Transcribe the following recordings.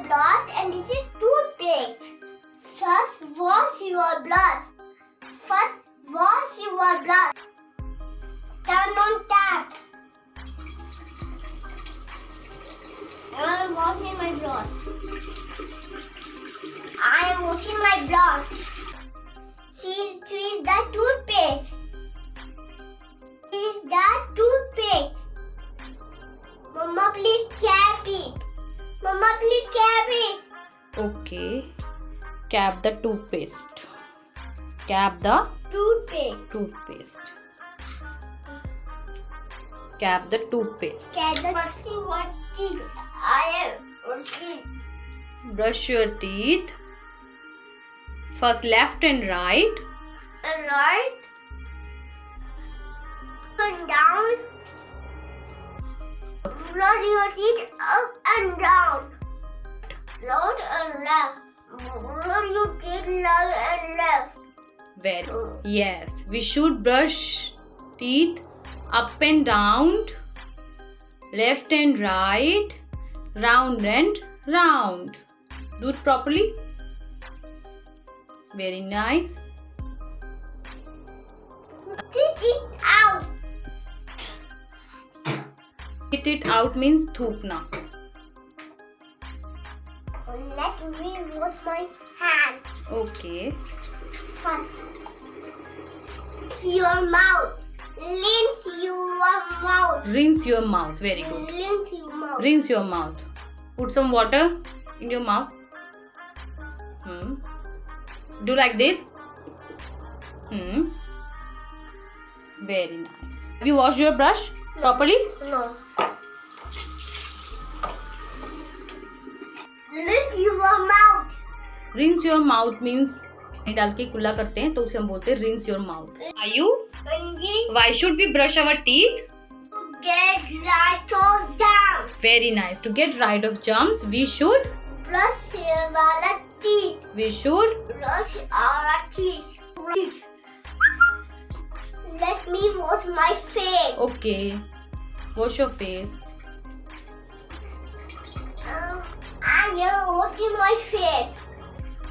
brush and this is toothpaste. First, wash your brush. Turn on tap. I am washing my brush. See the toothpaste. Mama, please cap it. Okay. Cap the toothpaste. Cap the toothpaste. Cap the toothpaste. Brush your teeth. First left and right. And right and down. Brush your teeth up and down. Right and left. Brush your teeth right and left. Very. Yes, we should brush teeth up and down, left and right, round and round. Do it properly. Very nice. Spit it out. Spit it out means thupna. Let me wash my hands. Okay. First, your mouth. Rinse your mouth. Rinse your mouth. Very good. Rinse your mouth. Put some water in your mouth. Do like this. Very nice. Have you washed your brush properly? No. Rinse your mouth. Rinse your mouth means पानी डाल के कुल्ला करते हैं तो उसे हम बोलते हैं rinse your mouth. Ayu, why should we brush our teeth? To get rid of germs. Very nice. To get rid of germs, we should Brush our teeth. brush our teeth. Let me wash my face. Okay. Wash your face.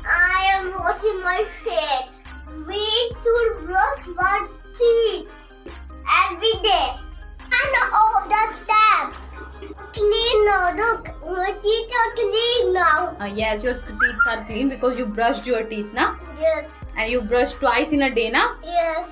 I am washing my face. We should brush our teeth every day. And all the time. Clean now. Look, my teeth are clean now. Yes, your teeth are clean because you brushed your teeth, na? Yes. And you brush twice in a day, na? Yes.